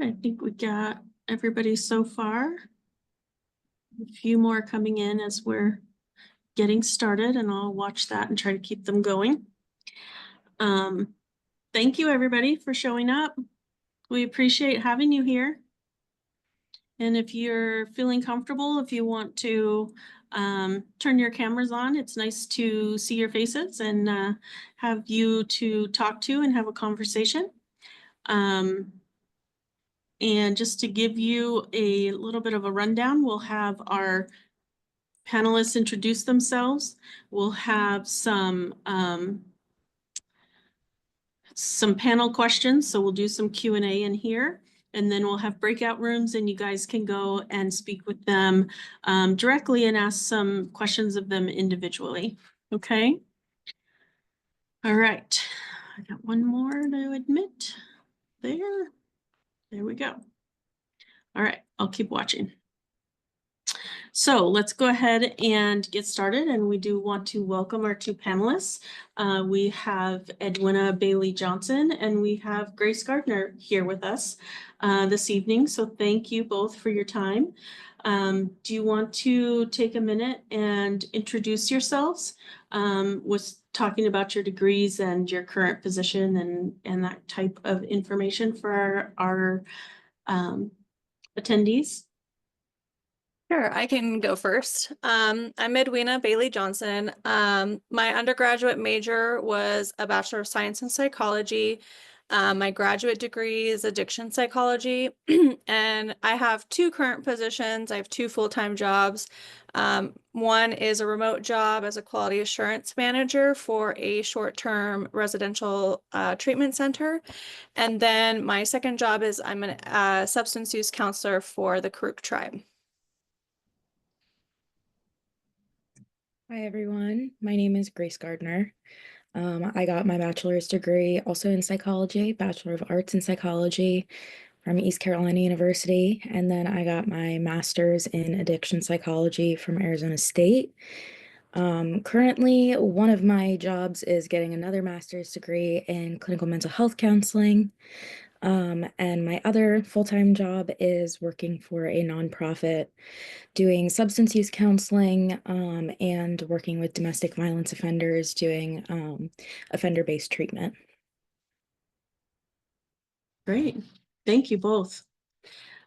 I think we got everybody so far. A few more coming in as we're getting started, and I'll watch that and try to keep them going. Thank you, everybody, for showing up. We appreciate having you here. And if you're feeling comfortable, if you want to turn your cameras on, it's nice to see your faces and have you to talk to and have a conversation. And just to give you a little bit of a rundown, we'll have our panelists introduce themselves. We'll have some panel questions, so we'll do some Q&A in here. And then we'll have breakout rooms and you guys can go and speak with them directly and ask some questions of them individually. Okay. All right. I got one more to admit. There we go. All right, I'll keep watching. So let's go ahead and get started. And we do want to welcome our two panelists. We have Edwina Bailey Johnson and we have Grace Gardner here with us this evening. So thank you both for your time. Do you want to take a minute and introduce yourselves with talking about your degrees and your current position and that type of information for our attendees? Sure, I can go first. I'm Edwina Bailey Johnson. My undergraduate major was a Bachelor of Science in Psychology. My graduate degree is addiction psychology, and I have two current positions. I have two full-time jobs. One is a remote job as a quality assurance manager for a short-term residential treatment center. And then my second job is I'm a substance use counselor for the Karuk tribe. Hi, everyone. My name is Grace Gardner. I got my bachelor's degree also in psychology, Bachelor of Arts in Psychology from East Carolina University. And then I got my master's in addiction psychology from Arizona State. Currently, one of my jobs is getting another master's degree in clinical mental health counseling. And my other full-time job is working for a nonprofit doing substance use counseling and working with domestic violence offenders doing offender-based treatment. Great. Thank you both.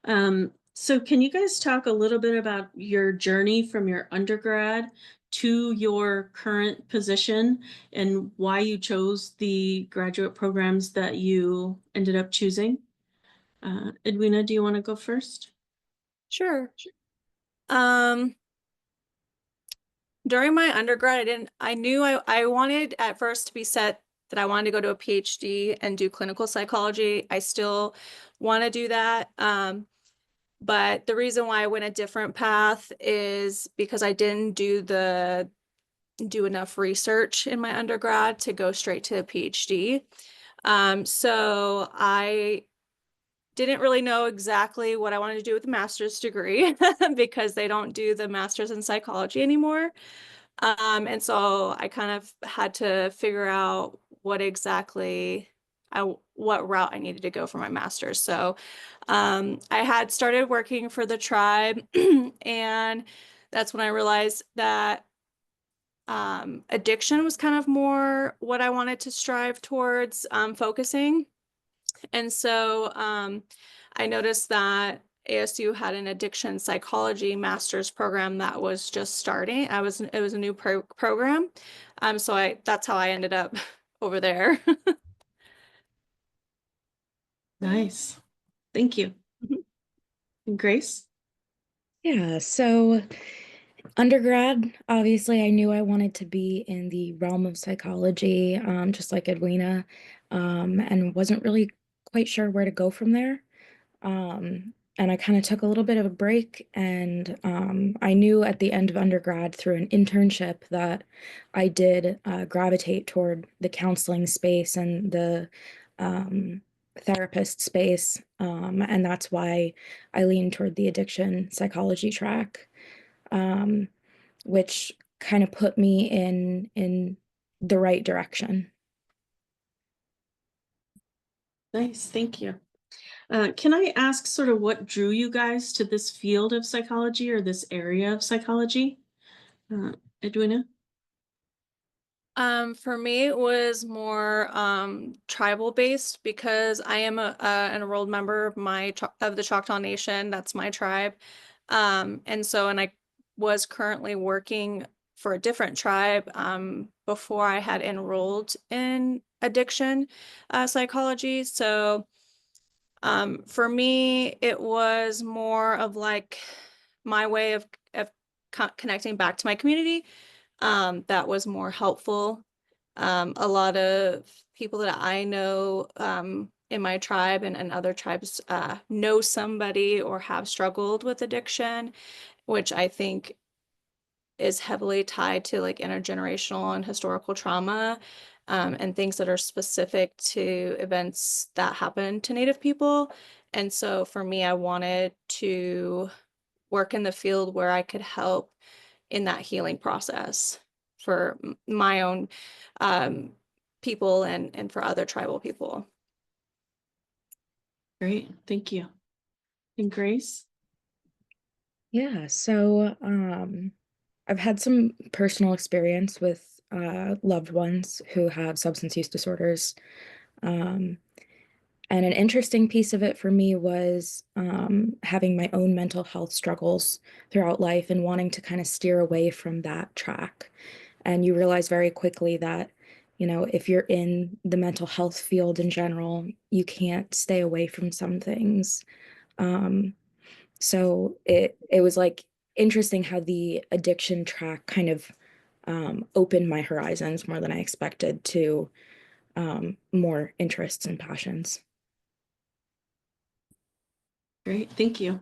So can you guys talk a little bit about your journey from your undergrad to your current position and why you chose the graduate programs that you ended up choosing? Edwina, do you want to go first? Sure. During my undergrad, I knew I wanted at first to be set that I wanted to go to a PhD and do clinical psychology. I still want to do that. But the reason why I went a different path is because I didn't do enough research in my undergrad to go straight to a PhD. So I didn't really know exactly what I wanted to do with a master's degree because they don't do the master's in psychology anymore. And so I kind of had to figure out what route I needed to go for my master's. So I had started working for the tribe and that's when I realized that addiction was kind of more what I wanted to strive towards focusing. And so I noticed that ASU had an addiction psychology master's program that was just starting. It was a new program. So that's how I ended up over there. Nice. Thank you. And Grace? Yeah, so undergrad, obviously, I knew I wanted to be in the realm of psychology, just like Edwina, and wasn't really quite sure where to go from there. And I kind of took a little bit of a break, and I knew at the end of undergrad through an internship that I did gravitate toward the counseling space and the therapist space, and that's why I leaned toward the addiction psychology track, which kind of put me in the right direction. Nice, thank you. Can I ask sort of what drew you guys to this field of psychology or this area of psychology? Edwina? For me, it was more tribal based because I am an enrolled member of of the Choctaw Nation. That's my tribe. And I was currently working for a different tribe before I had enrolled in addiction psychology. So for me, it was more of like my way of connecting back to my community that was more helpful. A lot of people that I know in my tribe and other tribes know somebody or have struggled with addiction, which I think is heavily tied to like intergenerational and historical trauma and things that are specific to events that happen to Native people. And so for me, I wanted to work in the field where I could help in that healing process for my own people and for other tribal people. Great, thank you. And Grace? Yeah, so I've had some personal experience with loved ones who have substance use disorders. Um, and an interesting piece of it for me was having my own mental health struggles throughout life and wanting to kind of steer away from that track. And you realize very quickly that, you know, if you're in the mental health field in general, you can't stay away from some things. Um, so it was like interesting how the addiction track kind of opened my horizons more than I expected to more interests and passions. Great, thank you.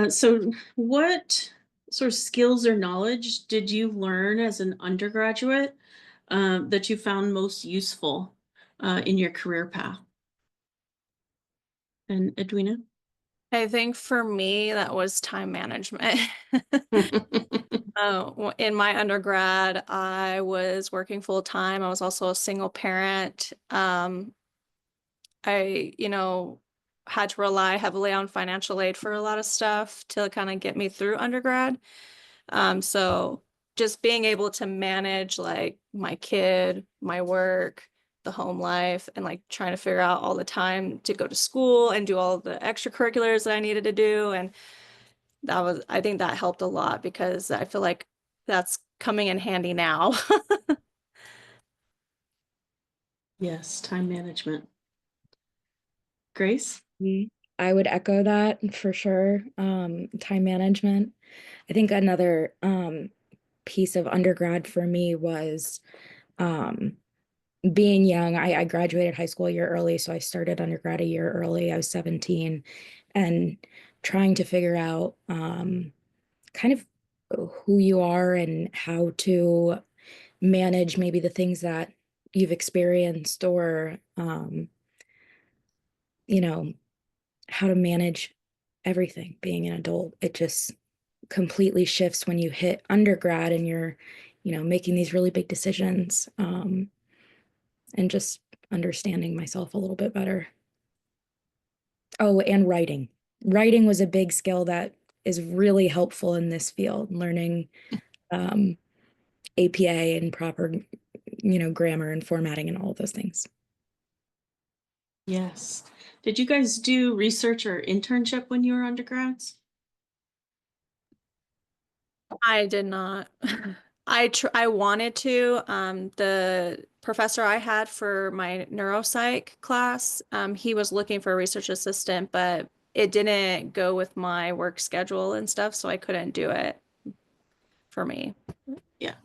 So what sort of skills or knowledge did you learn as an undergraduate that you found most useful in your career path? And Edwina? I think for me, that was time management. In my undergrad, I was working full time. I was also a single parent. I, had to rely heavily on financial aid for a lot of stuff to kind of get me through undergrad. So just being able to manage like my kid, my work, the home life, and like trying to figure out all the time to go to school and do all the extracurriculars that I needed to do. And I think that helped a lot because I feel like that's coming in handy now. Yes, time management. Grace? I would echo that for sure. Time management. I think another piece of undergrad for me was being young. I graduated high school a year early, so I started undergrad a year early. I was 17 and trying to figure out kind of who you are and how to manage maybe the things that you've experienced or you know, how to manage everything being an adult. It just completely shifts when you hit undergrad and you're, you know, making these really big decisions and just understanding myself a little bit better. Oh, and writing. Writing was a big skill that is really helpful in this field, learning APA and proper, you know, grammar and formatting and all of those things. Yes. Did you guys do research or internship when you were undergrads? I did not. I wanted to. The professor I had for my neuropsych class, he was looking for a research assistant, but it didn't go with my work schedule and stuff, so I couldn't do it for me. Yeah.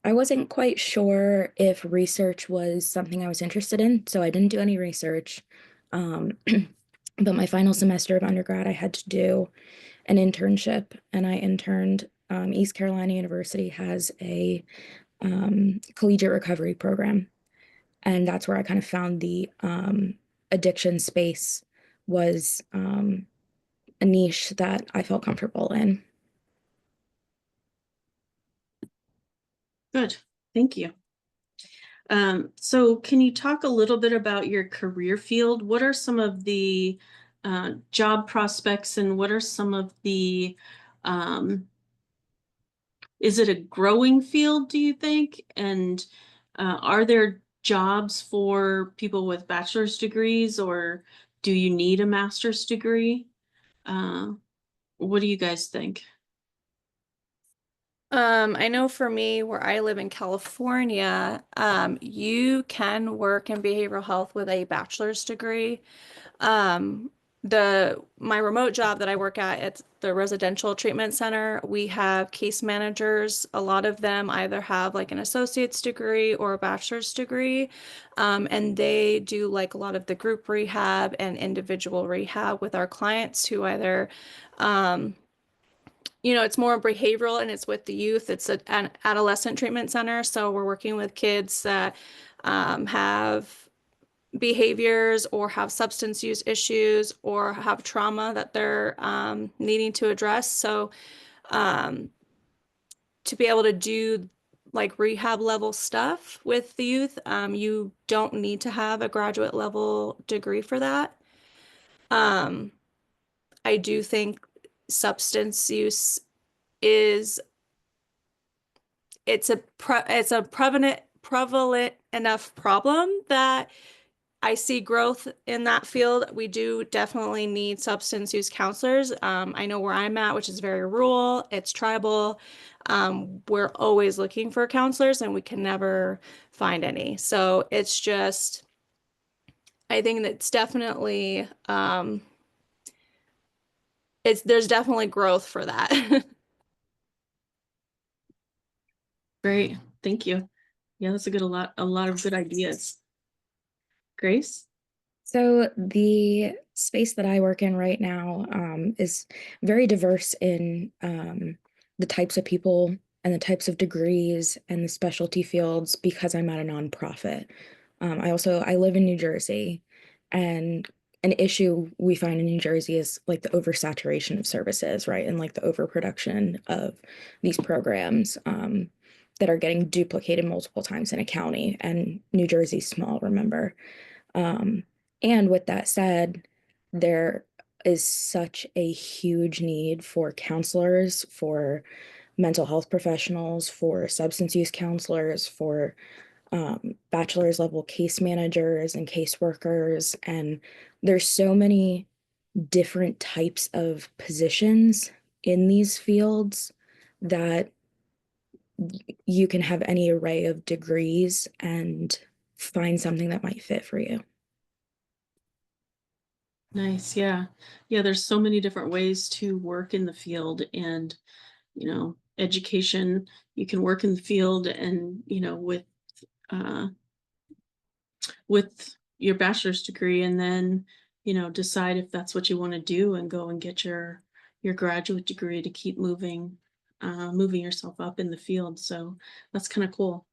I wasn't quite sure if research was something I was interested in, so I didn't do any research. But my final semester of undergrad, I had to do an internship, and I interned. East Carolina University has a collegiate recovery program, and that's where I kind of found the addiction space was a niche that I felt comfortable in. Good. Thank you. So can you talk a little bit about your career field? What are some of the job prospects and what are some of the is it a growing field, do you think? And are there jobs for people with bachelor's degrees, or do you need a master's degree? What do you guys think? I know for me, where I live in California, you can work in behavioral health with a bachelor's degree. Um, my remote job that I work at the residential treatment center, we have case managers. A lot of them either have like an associate's degree or a bachelor's degree. And they do like a lot of the group rehab and individual rehab with our clients who either, it's more behavioral and it's with the youth. It's an adolescent treatment center. So we're working with kids that have behaviors or have substance use issues or have trauma that they're needing to address. So to be able to do like rehab level stuff with the youth, you don't need to have a graduate level degree for that. I do think substance use is it's a prevalent enough problem that I see growth in that field. We do definitely need substance use counselors. I know where I'm at, which is very rural, it's tribal. We're always looking for counselors and we can never find any. So it's just, I think that it's definitely, there's definitely growth for that. Great, thank you. Yeah, that's a lot of good ideas. Grace? So the space that I work in right now is very diverse in the types of people and the types of degrees and the specialty fields because I'm at a nonprofit. I live in New Jersey, and an issue we find in New Jersey is like the oversaturation of services, right? And like the overproduction of these programs that are getting duplicated multiple times in a county. And New Jersey's small, remember. Um, and with that said, there is such a huge need for counselors, for mental health professionals, for substance use counselors, for bachelor's level case managers and caseworkers. And there's so many different types of positions in these fields that you can have any array of degrees and find something that might fit for you. Nice, yeah. Yeah, there's so many different ways to work in the field, and, education, you can work in the field and, with your bachelor's degree, and then, decide if that's what you want to do and go and get your graduate degree to keep moving yourself up in the field. So that's kind of cool.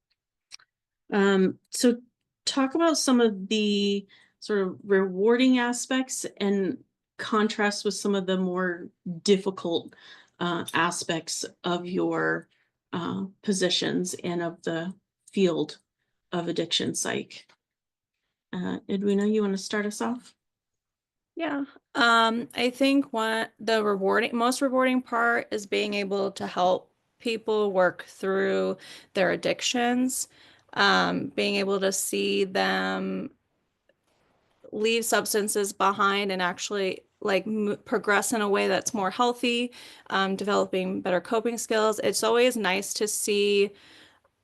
So talk about some of the sort of rewarding aspects and contrast with some of the more difficult aspects of your positions and of the field of addiction psych. Edwina, you want to start us off? Yeah. I think the most rewarding part is being able to help people work through their addictions, being able to see them leave substances behind and actually like progress in a way that's more healthy, developing better coping skills. It's always nice to see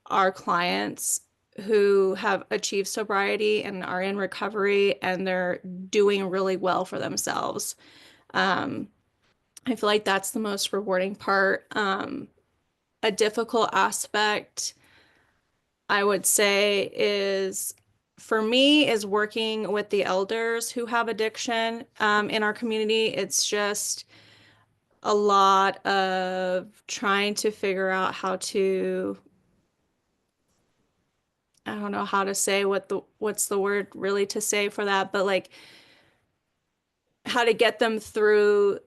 our clients who have achieved sobriety and are in recovery and they're doing really well for themselves. I feel like that's the most rewarding part. A difficult aspect, I would say, is for me is working with the elders who have addiction in our community. It's just a lot of trying to figure out how to, I don't know how to say what's the word really to say for that, but like how to get them through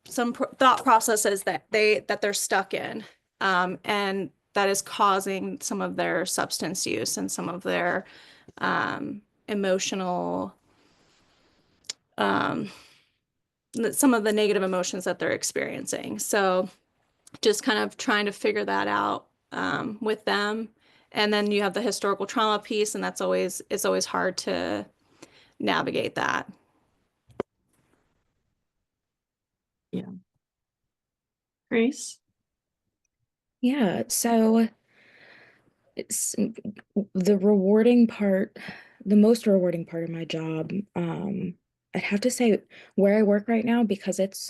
some thought processes that they're stuck in. And that is causing some of their substance use and some of their emotional, some of the negative emotions that they're experiencing. So just kind of trying to figure that out with them. And then you have the historical trauma piece, and it's always hard to navigate that. Yeah. Grace? Yeah, so it's the rewarding part, the most rewarding part of my job. I'd have to say where I work right now, because it's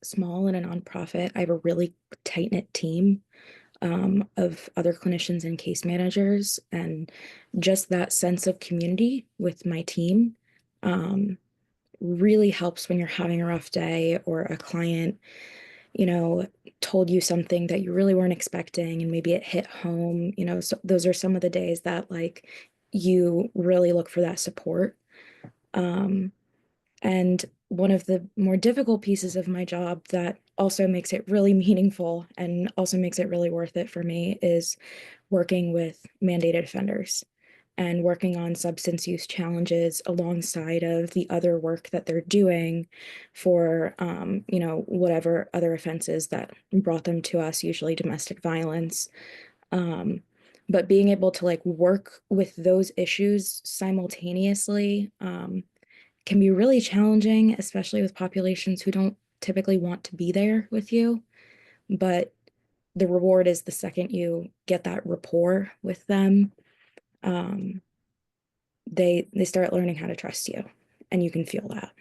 small and a nonprofit. I have a really tight-knit team of other clinicians and case managers, and just that sense of community with my team really helps when you're having a rough day, or a client, told you something that you really weren't expecting, and maybe it hit home. So those are some of the days that, like, you really look for that support. And one of the more difficult pieces of my job that also makes it really meaningful and also makes it really worth it for me is working with mandated offenders and working on substance use challenges alongside of the other work that they're doing for, whatever other offenses that brought them to us, usually domestic violence. But being able to, like, work with those issues simultaneously can be really challenging, especially with populations who don't typically want to be there with you. But the reward is the second you get that rapport with them, they start learning how to trust you, and you can feel that.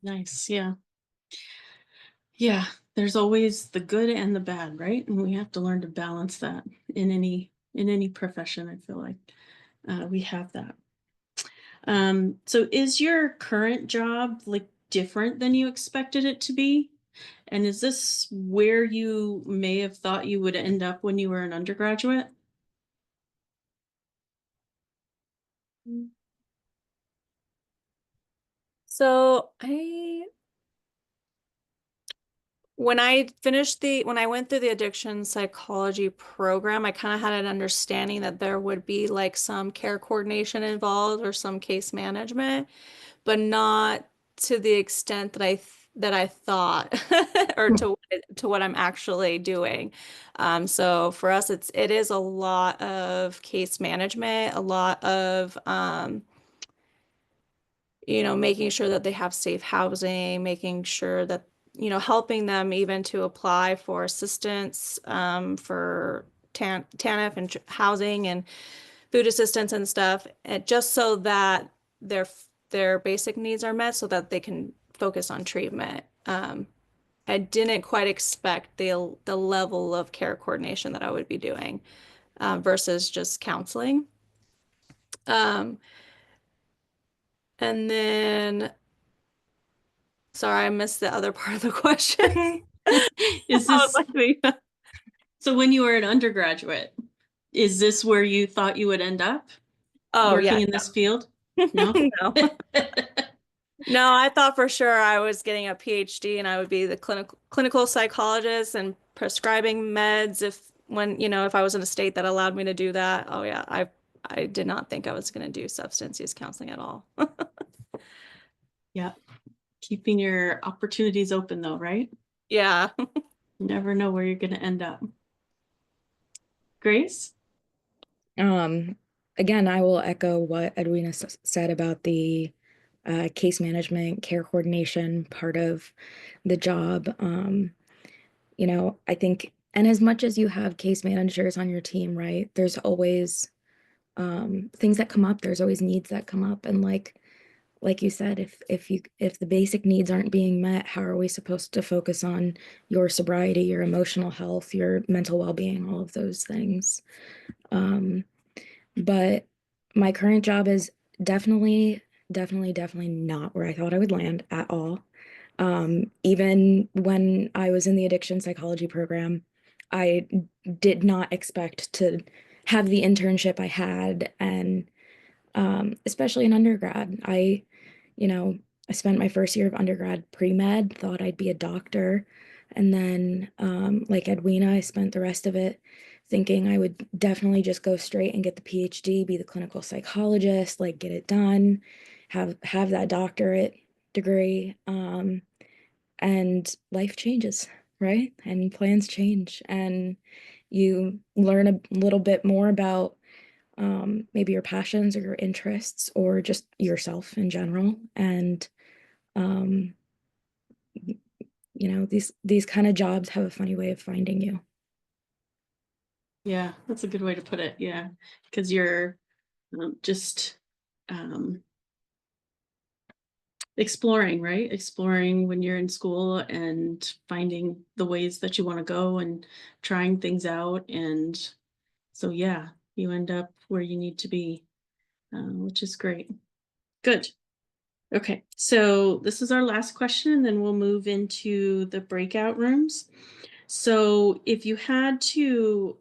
Nice. Yeah. Yeah. There's always the good and the bad, right? And we have to learn to balance that in any profession. I feel like we have that. So is your current job like different than you expected it to be? And is this where you may have thought you would end up when you were an undergraduate? So when I went through the addiction psychology program, I kind of had an understanding that there would be like some care coordination involved or some case management, but not to the extent that I thought or to what I'm actually doing. So for us, it is a lot of case management, a lot of making sure that they have safe housing, making sure that, helping them even to apply for assistance for TANF and housing and food assistance and stuff, and just so that their basic needs are met so that they can focus on treatment. I didn't quite expect the level of care coordination that I would be doing versus just counseling. And then, sorry, I missed the other part of the question. Is I was this like, so when you were an undergraduate, is this where you thought you would end up? oh Working yeah, in this field? No? no. No, I thought for sure I was getting a PhD and I would be the clinical psychologist and prescribing meds if I was in a state that allowed me to do that. Oh yeah, I did not think I was going to do substance use counseling at all. Yeah. Keeping your opportunities open though, right? Yeah. You never know where you're going to end up. Grace? Again, I will echo what Edwina said about the case management, care coordination part of the job. I think, and as much as you have case managers on your team, right, there's always things that come up. There's always needs that come up, and like you said, if the basic needs aren't being met, how are we supposed to focus on your sobriety, your emotional health, your mental well-being, all of those things? But my current job is definitely, definitely, definitely not where I thought I would land at all. Even when I was in the addiction psychology program, I did not expect to have the internship I had, and especially in undergrad. I spent my first year of undergrad pre-med, thought I'd be a doctor. And then, like Edwina, I spent the rest of it thinking I would definitely just go straight and get the PhD, be the clinical psychologist, like get it done, have that doctorate degree. And life changes, right? And plans change, and you learn a little bit more about maybe your passions or your interests or just yourself in general. And um, these kind of jobs have a funny way of finding you. Yeah, that's a good way to put it. Yeah, because you're just exploring, right? Exploring when you're in school and finding the ways that you want to go and trying things out. And so, yeah, you end up where you need to be, which is great. Good. Okay, so this is our last question, and then we'll move into the breakout rooms. So if you had to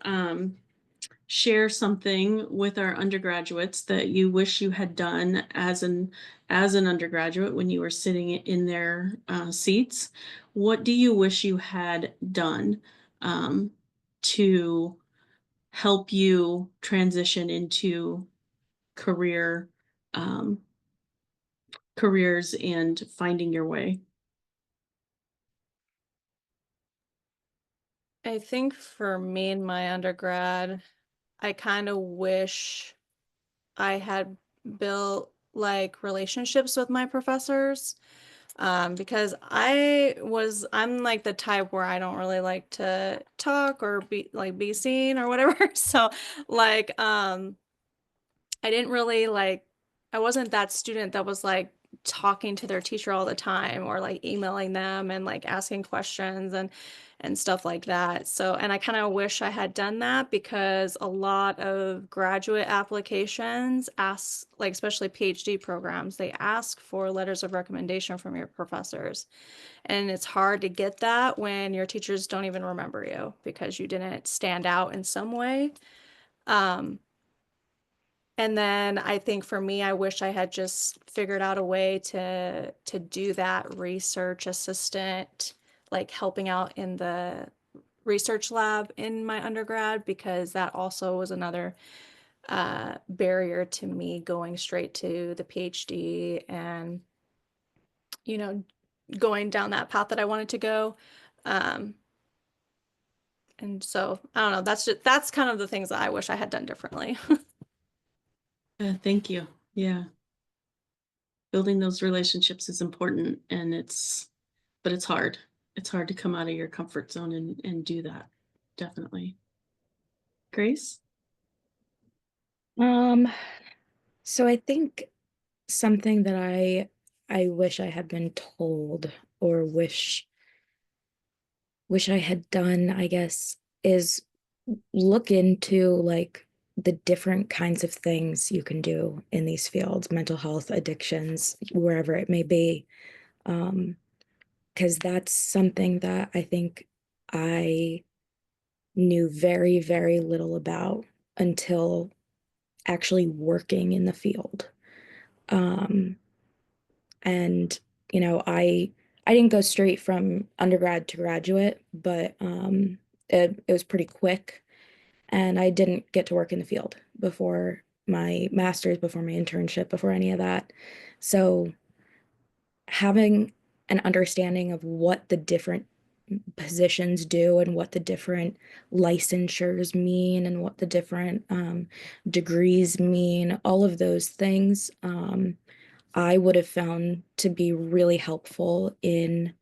share something with our undergraduates that you wish you had done as an undergraduate when you were sitting in their seats, what do you wish you had done to help you transition into careers and finding your way? I think for me in my undergrad, I kind of wish I had built like relationships with my professors. Because I'm like the type where I don't really like to talk or be seen or whatever. So like, I didn't really I wasn't that student that was like talking to their teacher all the time or like emailing them and like asking questions and stuff like that. So, and I kind of wish I had done that because a lot of graduate applications ask, like especially PhD programs, they ask for letters of recommendation from your professors. And it's hard to get that when your teachers don't even remember you because you didn't stand out in some way. Um, and then I think for me, I wish I had just figured out a way to do that research assistant, like helping out in the research lab in my undergrad, because that also was another barrier to me going straight to the PhD and, you know, going down that path that I wanted to go. And so I don't know, that's kind of the things that I wish I had done differently. Thank you. Yeah. Building those relationships is important, and but it's hard. It's hard to come out of your comfort zone and do that. Definitely. Grace? So I think something that I wish I had been told or wish I had done, I guess, is look into like the different kinds of things you can do in these fields, mental health, addictions, wherever it may be. Because that's something that I think I knew very, very little about until actually working in the field. Um, and I didn't go straight from undergrad to graduate, but it was pretty quick, and I didn't get to work in the field before my master's, before my internship, before any of that. So having an understanding of what the different positions do and what the different licensures mean and what the different degrees mean, all of those things, I would have found to be really helpful in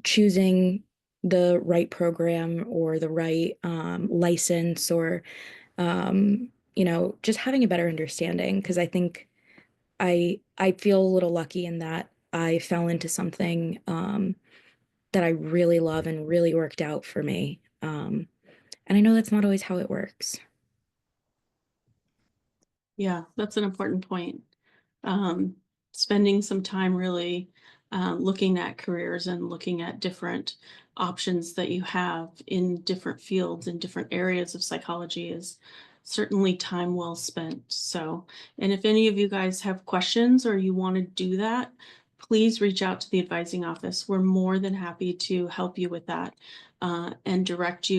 choosing the right program or the right license, or just having a better understanding. Because I think I feel a little lucky in that I fell into something that I really love and really worked out for me. And I know that's not always how it works. Yeah, that's an important point. Um, Spending some time really looking at careers and looking at different options that you have in different fields and different areas of psychology is certainly time well spent. So, and if any of you guys have questions or you want to do that, please reach out to the advising office. We're more than happy to help you with that and direct you